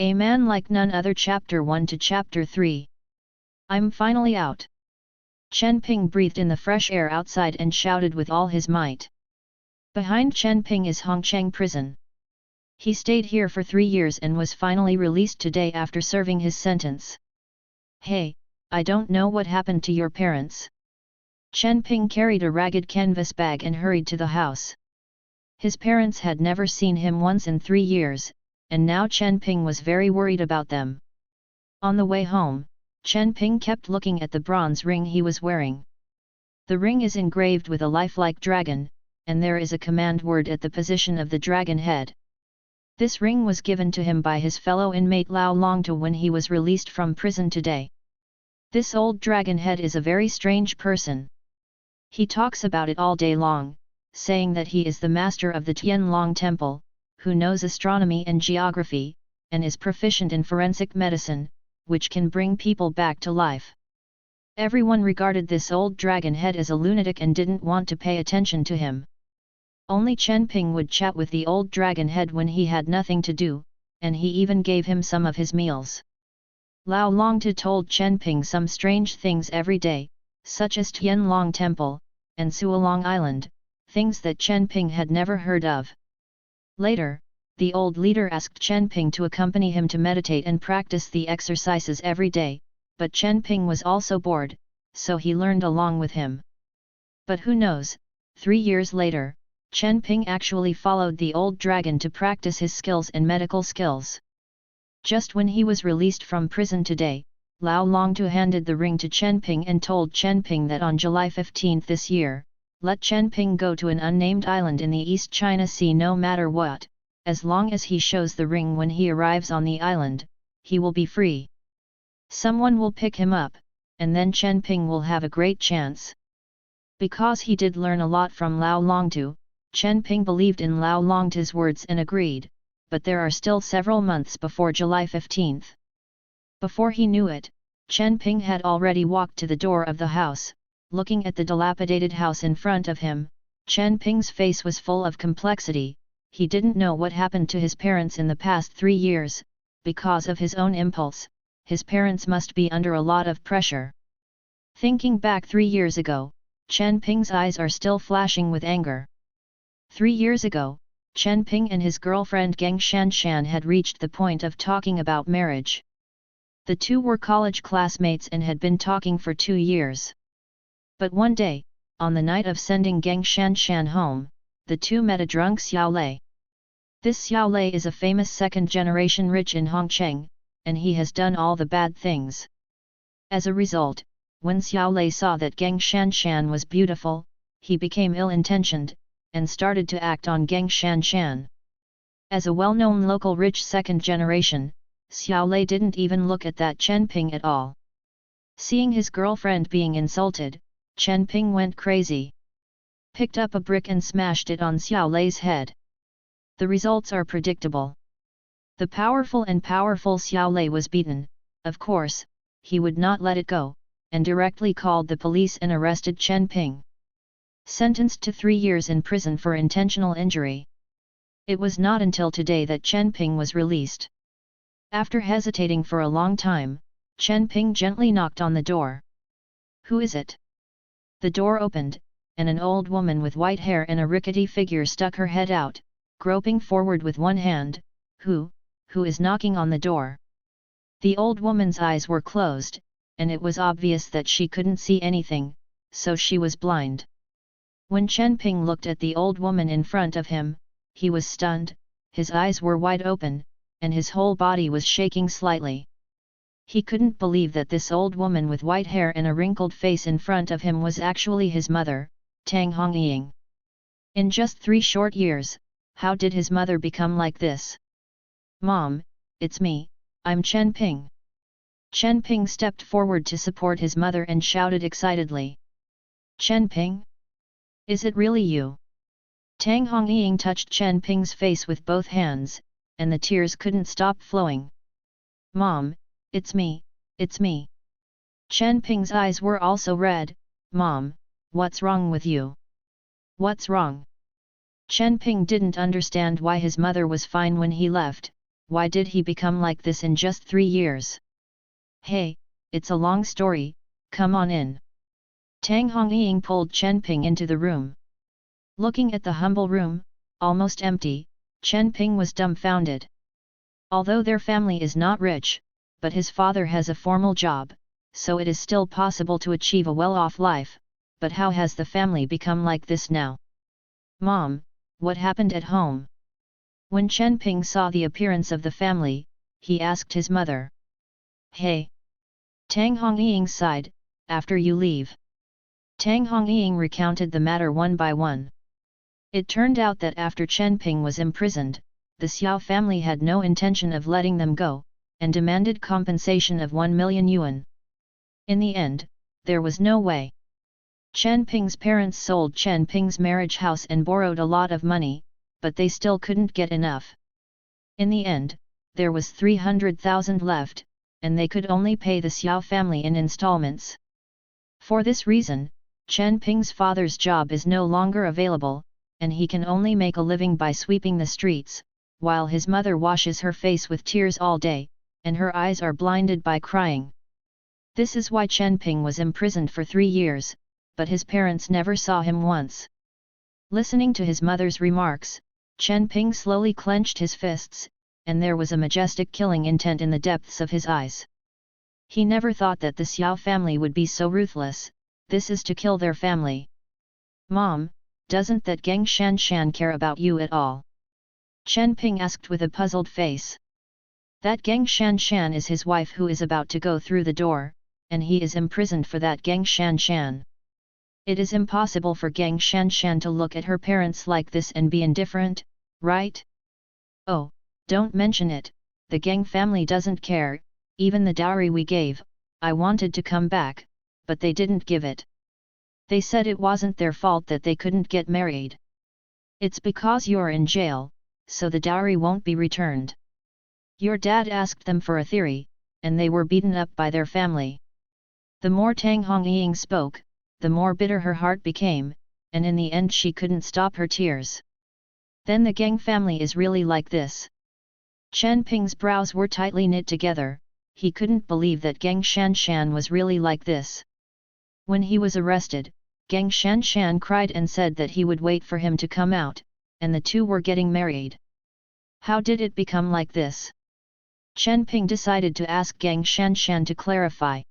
A Man Like None Other Chapter 1 to Chapter 3. I'm finally out. Chen Ping breathed in the fresh air outside and shouted with all his might. Behind Chen Ping is Hongcheng Prison. He stayed here for 3 years and was finally released today after serving his sentence. Hey, I don't know what happened to your parents. Chen Ping carried a ragged canvas bag and hurried to the house. His parents had never seen him once in 3 years, and now Chen Ping was very worried about them. On the way home, Chen Ping kept looking at the bronze ring he was wearing. The ring is engraved with a lifelike dragon, and there is a command word at the position of the dragon head. This ring was given to him by his fellow inmate Lao Longtu when he was released from prison today. This old dragon head is a very strange person. He talks about it all day long, saying that he is the master of the Tianlong Temple, who knows astronomy and geography, and is proficient in forensic medicine, which can bring people back to life. Everyone regarded this old dragon head as a lunatic and didn't want to pay attention to him. Only Chen Ping would chat with the old dragon head when he had nothing to do, and he even gave him some of his meals. Lao Longtu told Chen Ping some strange things every day, such as Tianlong Temple, and Suolong Island, things that Chen Ping had never heard of. Later, the old leader asked Chen Ping to accompany him to meditate and practice the exercises every day, but Chen Ping was also bored, so he learned along with him. But who knows, 3 years later, Chen Ping actually followed the old dragon to practice his skills and medical skills. Just when he was released from prison today, Lao Longtu handed the ring to Chen Ping and told Chen Ping that on July 15 this year, let Chen Ping go to an unnamed island in the East China Sea no matter what, as long as he shows the ring when he arrives on the island, he will be free. Someone will pick him up, and then Chen Ping will have a great chance. Because he did learn a lot from Lao Longtu, Chen Ping believed in Lao Longtu's words and agreed, but there are still several months before July 15. Before he knew it, Chen Ping had already walked to the door of the house. Looking at the dilapidated house in front of him, Chen Ping's face was full of complexity. He didn't know what happened to his parents in the past 3 years. Because of his own impulse, his parents must be under a lot of pressure. Thinking back 3 years ago, Chen Ping's eyes are still flashing with anger. 3 years ago, Chen Ping and his girlfriend Geng Shanshan had reached the point of talking about marriage. The two were college classmates and had been talking for 2 years. But one day, on the night of sending Geng Shanshan home, the two met a drunk Xiao Lei. This Xiao Lei is a famous second-generation rich in Hongcheng, and he has done all the bad things. As a result, when Xiao Lei saw that Geng Shanshan was beautiful, he became ill-intentioned, and started to act on Geng Shanshan. As a well-known local rich second generation, Xiao Lei didn't even look at that Chen Ping at all. Seeing his girlfriend being insulted, Chen Ping went crazy. Picked up a brick and smashed it on Xiao Lei's head. The results are predictable. The powerful Xiao Lei was beaten. Of course, he would not let it go, and directly called the police and arrested Chen Ping. Sentenced to 3 years in prison for intentional injury. It was not until today that Chen Ping was released. After hesitating for a long time, Chen Ping gently knocked on the door. Who is it? The door opened, and an old woman with white hair and a rickety figure stuck her head out, groping forward with one hand. Who is knocking on the door? The old woman's eyes were closed, and it was obvious that she couldn't see anything, so she was blind. When Chen Ping looked at the old woman in front of him, he was stunned, his eyes were wide open, and his whole body was shaking slightly. He couldn't believe that this old woman with white hair and a wrinkled face in front of him was actually his mother, Tang Hongying. In just 3 short years, how did his mother become like this? Mom, it's me, I'm Chen Ping. Chen Ping stepped forward to support his mother and shouted excitedly. Chen Ping? Is it really you? Tang Hongying touched Chen Ping's face with both hands, and the tears couldn't stop flowing. Mom, it's me, it's me. Chen Ping's eyes were also red. Mom, what's wrong with you? What's wrong? Chen Ping didn't understand why his mother was fine when he left, why did he become like this in just 3 years? Hey, it's a long story, come on in. Tang Hongying pulled Chen Ping into the room. Looking at the humble room, almost empty, Chen Ping was dumbfounded. Although their family is not rich, but his father has a formal job, so it is still possible to achieve a well-off life, but how has the family become like this now? Mom, what happened at home? When Chen Ping saw the appearance of the family, he asked his mother. Hey! Tang Hongying sighed, after you leave. Tang Hongying recounted the matter one by one. It turned out that after Chen Ping was imprisoned, the Xiao family had no intention of letting them go, and demanded compensation of 1 million yuan. In the end, there was no way. Chen Ping's parents sold Chen Ping's marriage house and borrowed a lot of money, but they still couldn't get enough. In the end, there was 300,000 left, and they could only pay the Xiao family in installments. For this reason, Chen Ping's father's job is no longer available, and he can only make a living by sweeping the streets, while his mother washes her face with tears all day, and her eyes are blinded by crying. This is why Chen Ping was imprisoned for 3 years, but his parents never saw him once. Listening to his mother's remarks, Chen Ping slowly clenched his fists, and there was a majestic killing intent in the depths of his eyes. He never thought that the Xiao family would be so ruthless. This is to kill their family. Mom, doesn't that Geng Shanshan care about you at all? Chen Ping asked with a puzzled face. That Geng Shanshan is his wife who is about to go through the door, and he is imprisoned for that Geng Shanshan. It is impossible for Geng Shanshan to look at her parents like this and be indifferent, right? Oh, don't mention it, the Geng family doesn't care, even the dowry we gave, I wanted to come back, but they didn't give it. They said it wasn't their fault that they couldn't get married. It's because you're in jail, so the dowry won't be returned. Your dad asked them for a theory, and they were beaten up by their family. The more Tang Hongying spoke, the more bitter her heart became, and in the end she couldn't stop her tears. Then the Geng family is really like this. Chen Ping's brows were tightly knit together, he couldn't believe that Geng Shanshan was really like this. When he was arrested, Geng Shanshan cried and said that he would wait for him to come out, and the two were getting married. How did it become like this? Chen Ping decided to ask Geng Shanshan to clarify.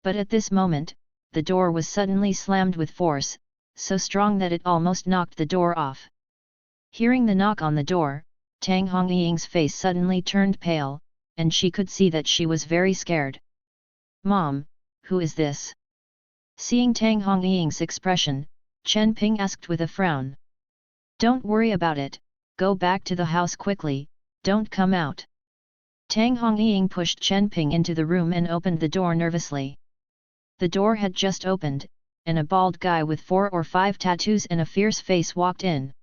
But at this moment, the door was suddenly slammed with force, so strong that it almost knocked the door off. Hearing the knock on the door, Tang Hongying's face suddenly turned pale, and she could see that she was very scared. Mom, who is this? Seeing Tang Hongying's expression, Chen Ping asked with a frown. Don't worry about it, go back to the house quickly, don't come out. Tang Hongying pushed Chen Ping into the room and opened the door nervously. The door had just opened, and a bald guy with 4 or 5 tattoos and a fierce face walked in.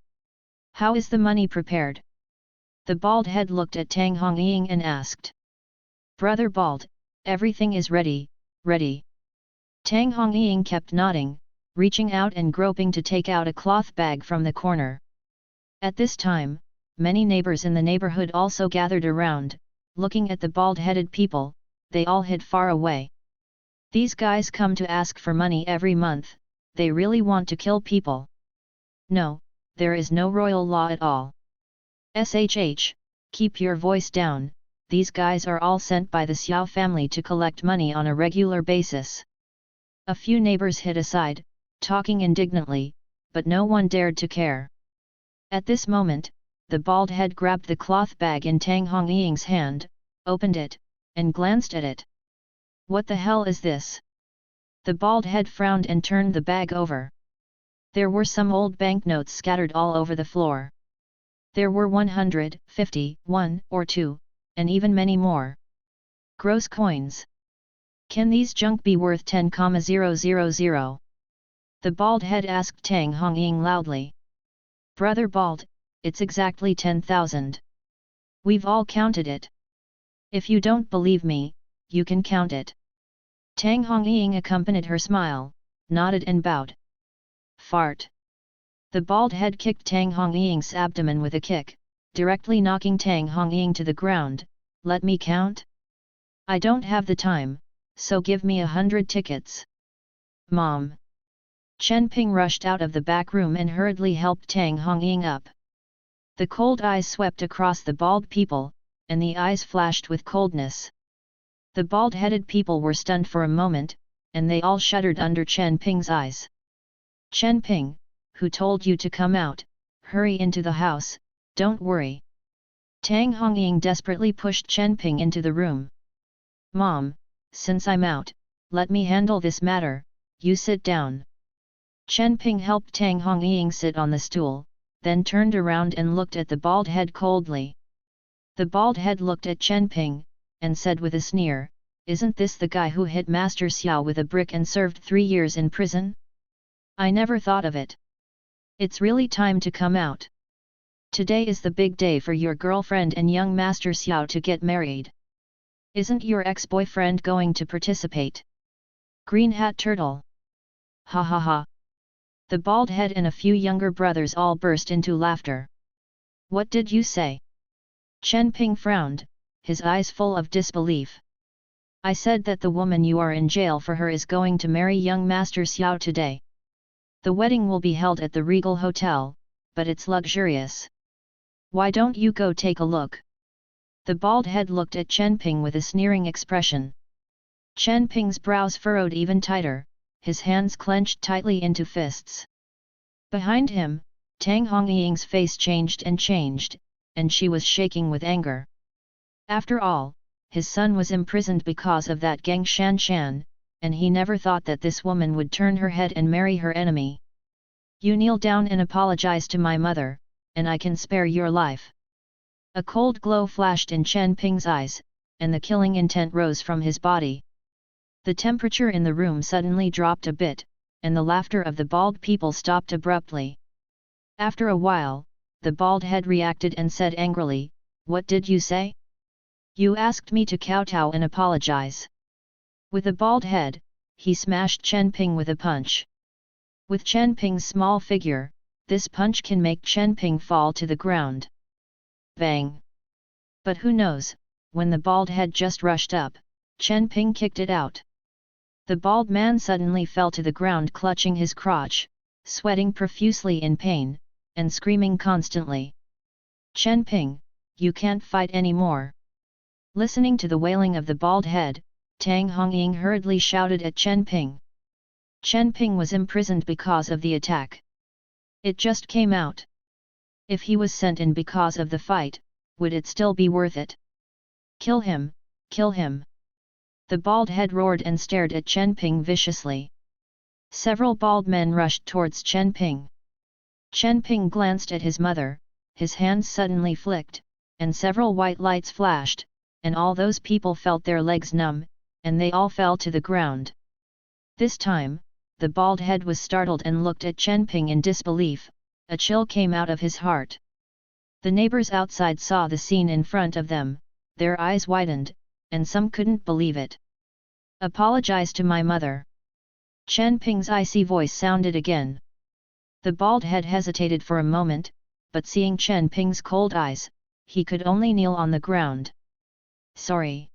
How is the money prepared? The bald head looked at Tang Hongying and asked. Brother Bald, everything is ready, ready. Tang Hongying kept nodding, reaching out and groping to take out a cloth bag from the corner. At this time, many neighbors in the neighborhood also gathered around, looking at the bald-headed people, they all hid far away. These guys come to ask for money every month, they really want to kill people. No, there is no royal law at all. SHH, keep your voice down, these guys are all sent by the Xiao family to collect money on a regular basis. A few neighbors hid aside, talking indignantly, but no one dared to care. At this moment, the bald head grabbed the cloth bag in Tang Hongying's hand, opened it, and glanced at it. What the hell is this? The bald head frowned and turned the bag over. There were some old banknotes scattered all over the floor. There were 100, 50, 1 or 2, and even many more. Gross coins. Can these junk be worth 10,000? The bald head asked Tang Hongying loudly. Brother Bald, it's exactly 10,000. We've all counted it. If you don't believe me, you can count it. Tang Hongying accompanied her smile, nodded and bowed. Fart. The bald head kicked Tang Hongying's abdomen with a kick, directly knocking Tang Hongying to the ground. Let me count? I don't have the time, so give me 100 tickets. Mom. Chen Ping rushed out of the back room and hurriedly helped Tang Hongying up. The cold eyes swept across the bald people, and the eyes flashed with coldness. The bald-headed people were stunned for a moment, and they all shuddered under Chen Ping's eyes. Chen Ping, who told you to come out? Hurry into the house, don't worry. Tang Hongying desperately pushed Chen Ping into the room. Mom, since I'm out, let me handle this matter, you sit down. Chen Ping helped Tang Hongying sit on the stool, then turned around and looked at the bald head coldly. The bald head looked at Chen Ping, and said with a sneer, isn't this the guy who hit Master Xiao with a brick and served 3 years in prison? I never thought of it. It's really time to come out. Today is the big day for your girlfriend and young Master Xiao to get married. Isn't your ex-boyfriend going to participate? Green Hat Turtle. Ha ha ha. The bald head and a few younger brothers all burst into laughter. What did you say? Chen Ping frowned, his eyes full of disbelief. I said that the woman you are in jail for her is going to marry young Master Xiao today. The wedding will be held at the Regal Hotel, but it's luxurious. Why don't you go take a look? The bald head looked at Chen Ping with a sneering expression. Chen Ping's brows furrowed even tighter, his hands clenched tightly into fists. Behind him, Tang Hongying's face changed, and she was shaking with anger. After all, his son was imprisoned because of that Geng Shan Shan, and he never thought that this woman would turn her head and marry her enemy. You kneel down and apologize to my mother, and I can spare your life. A cold glow flashed in Chen Ping's eyes, and the killing intent rose from his body. The temperature in the room suddenly dropped a bit, and the laughter of the bald people stopped abruptly. After a while, the bald head reacted and said angrily, what did you say? You asked me to kowtow and apologize. With a bald head, he smashed Chen Ping with a punch. With Chen Ping's small figure, this punch can make Chen Ping fall to the ground. Bang! But who knows, when the bald head just rushed up, Chen Ping kicked it out. The bald man suddenly fell to the ground clutching his crotch, sweating profusely in pain, and screaming constantly. Chen Ping, you can't fight anymore. Listening to the wailing of the bald head, Tang Hongying hurriedly shouted at Chen Ping. Chen Ping was imprisoned because of the attack. It just came out. If he was sent in because of the fight, would it still be worth it? Kill him, kill him! The bald head roared and stared at Chen Ping viciously. Several bald men rushed towards Chen Ping. Chen Ping glanced at his mother, his hands suddenly flicked, and several white lights flashed, and all those people felt their legs numb, and they all fell to the ground. This time, the bald head was startled and looked at Chen Ping in disbelief. A chill came out of his heart. The neighbors outside saw the scene in front of them, their eyes widened, and some couldn't believe it. Apologize to my mother. Chen Ping's icy voice sounded again. The bald head hesitated for a moment, but seeing Chen Ping's cold eyes, he could only kneel on the ground. Sorry.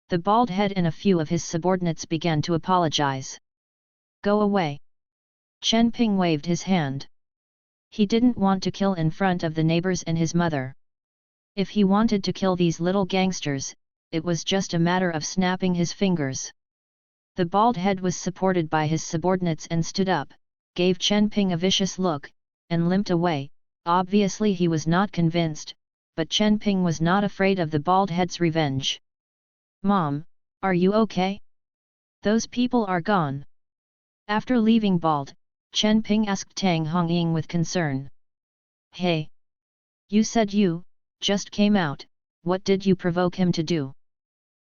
The bald head and a few of his subordinates began to apologize. Go away. Chen Ping waved his hand. He didn't want to kill in front of the neighbors and his mother. If he wanted to kill these little gangsters, it was just a matter of snapping his fingers. The bald head was supported by his subordinates and stood up, gave Chen Ping a vicious look, and limped away. Obviously he was not convinced, but Chen Ping was not afraid of the bald head's revenge. Mom, are you okay? Those people are gone. After leaving bald, Chen Ping asked Tang Hongying with concern. Hey! You said you just came out, what did you provoke him to do?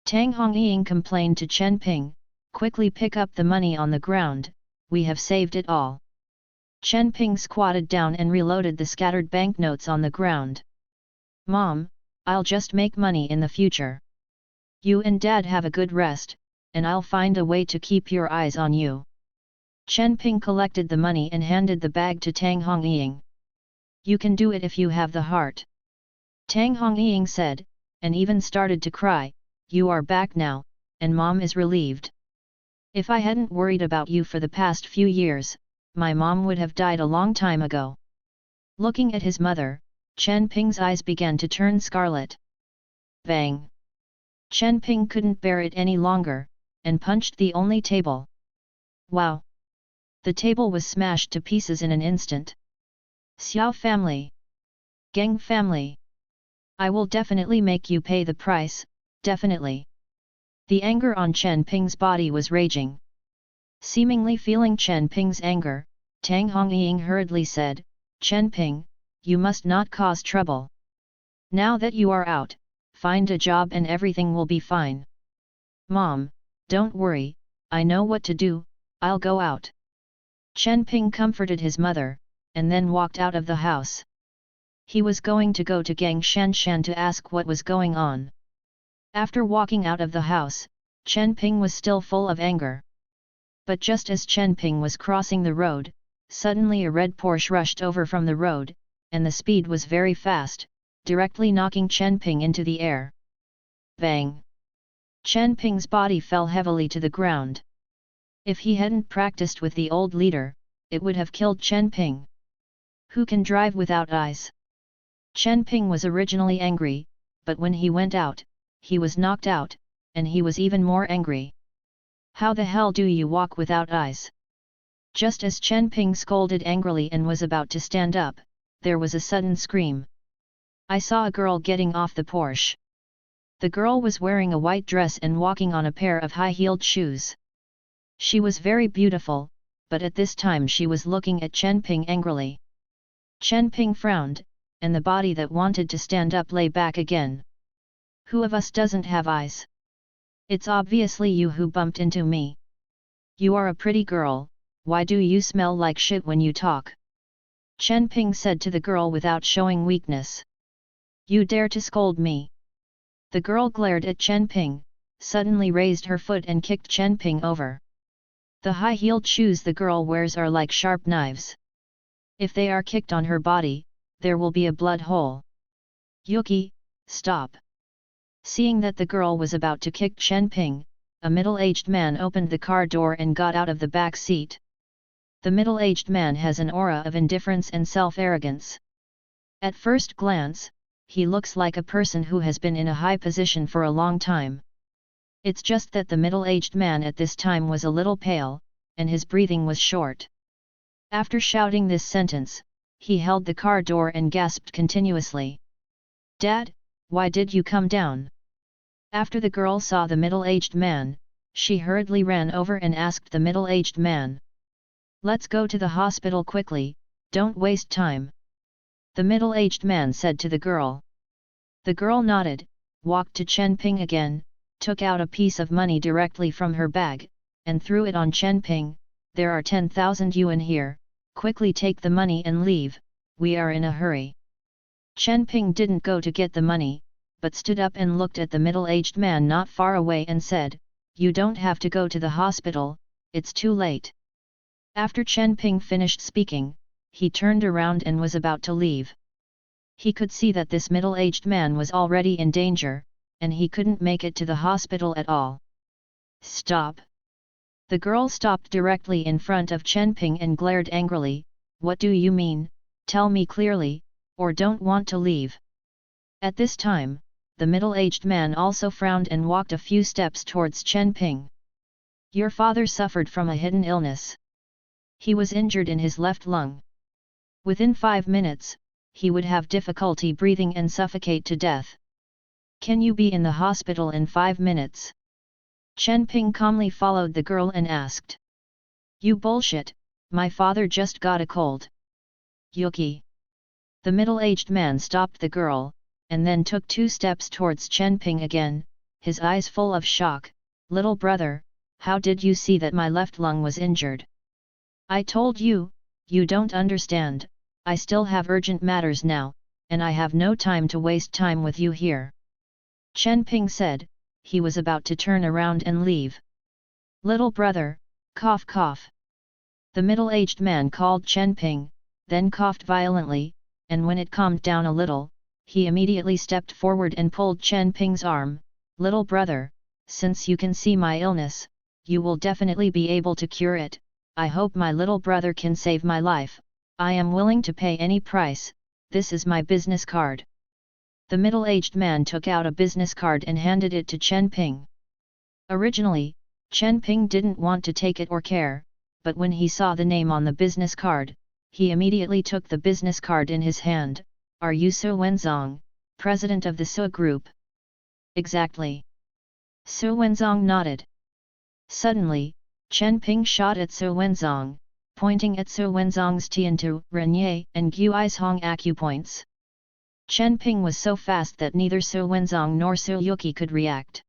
Tang Hongying complained to Chen Ping, quickly pick up the money on the ground, we have saved it all. Chen Ping squatted down and reloaded the scattered banknotes on the ground. Mom, I'll just make money in the future. You and Dad have a good rest, and I'll find a way to keep your eyes on you. Chen Ping collected the money and handed the bag to Tang Hongying. You can do it if you have the heart. Tang Hongying said, and even started to cry, "You are back now, and mom is relieved. If I hadn't worried about you for the past few years, my mom would have died a long time ago." Looking at his mother, Chen Ping's eyes began to turn scarlet. Bang! Chen Ping couldn't bear it any longer, and punched the only table. Wow! The table was smashed to pieces in an instant. Xiao family! Geng family! I will definitely make you pay the price, definitely. The anger on Chen Ping's body was raging. Seemingly feeling Chen Ping's anger, Tang Hongying hurriedly said, "Chen Ping, you must not cause trouble. Now that you are out, find a job and everything will be fine." "Mom, don't worry, I know what to do, I'll go out." Chen Ping comforted his mother, and then walked out of the house. He was going to go to Gang Shanshan to ask what was going on. After walking out of the house, Chen Ping was still full of anger. But just as Chen Ping was crossing the road, suddenly a red Porsche rushed over from the road, and the speed was very fast, directly knocking Chen Ping into the air. Bang! Chen Ping's body fell heavily to the ground. If he hadn't practiced with the old leader, it would have killed Chen Ping. Who can drive without eyes? Chen Ping was originally angry, but when he went out, he was knocked out, and he was even more angry. "How the hell do you walk without eyes?" Just as Chen Ping scolded angrily and was about to stand up, there was a sudden scream. "I saw a girl getting off the Porsche." The girl was wearing a white dress and walking on a pair of high-heeled shoes. She was very beautiful, but at this time she was looking at Chen Ping angrily. Chen Ping frowned, and the body that wanted to stand up lay back again. "Who of us doesn't have eyes? It's obviously you who bumped into me. You are a pretty girl, why do you smell like shit when you talk?" Chen Ping said to the girl without showing weakness. "You dare to scold me?" The girl glared at Chen Ping, suddenly raised her foot and kicked Chen Ping over. The high-heeled shoes the girl wears are like sharp knives. If they are kicked on her body, there will be a blood hole. "Yuki, stop!" Seeing that the girl was about to kick Chen Ping, a middle-aged man opened the car door and got out of the back seat. The middle-aged man has an aura of indifference and self-arrogance. At first glance, he looks like a person who has been in a high position for a long time. It's just that the middle-aged man at this time was a little pale, and his breathing was short. After shouting this sentence, he held the car door and gasped continuously. "Dad, why did you come down?" After the girl saw the middle-aged man, she hurriedly ran over and asked the middle-aged man. "Let's go to the hospital quickly, don't waste time," the middle-aged man said to the girl. The girl nodded, walked to Chen Ping again, took out a piece of money directly from her bag, and threw it on Chen Ping. "There are 10,000 yuan here, quickly take the money and leave, we are in a hurry." Chen Ping didn't go to get the money, but stood up and looked at the middle-aged man not far away and said, "You don't have to go to the hospital, it's too late." After Chen Ping finished speaking, he turned around and was about to leave. He could see that this middle-aged man was already in danger, and he couldn't make it to the hospital at all. "Stop!" The girl stopped directly in front of Chen Ping and glared angrily, "What do you mean, tell me clearly, or don't want to leave." At this time, the middle-aged man also frowned and walked a few steps towards Chen Ping. "Your father suffered from a hidden illness. He was injured in his left lung. Within 5 minutes, he would have difficulty breathing and suffocate to death. Can you be in the hospital in 5 minutes?" Chen Ping calmly followed the girl and asked. "You bullshit, my father just got a cold." "Yuki." The middle-aged man stopped the girl, and then took 2 steps towards Chen Ping again, his eyes full of shock. "Little brother, how did you see that my left lung was injured?" "I told you, you don't understand, I still have urgent matters now, and I have no time to waste time with you here." Chen Ping said, he was about to turn around and leave. "Little brother, cough cough." The middle-aged man called Chen Ping, then coughed violently, and when it calmed down a little, he immediately stepped forward and pulled Chen Ping's arm. "Little brother, since you can see my illness, you will definitely be able to cure it. I hope my little brother can save my life. I am willing to pay any price. This is my business card." The middle-aged man took out a business card and handed it to Chen Ping. Originally, Chen Ping didn't want to take it or care, but when he saw the name on the business card, he immediately took the business card in his hand. "Are you Su Wenzong, president of the Su Group?" "Exactly." Su Wenzong nodded. Suddenly, Chen Ping shot at Su Wenzong, pointing at Su Wenzong's Tiantu, Renye, and Guizhong acupoints. Chen Ping was so fast that neither Su Wenzong nor Su Yuki could react.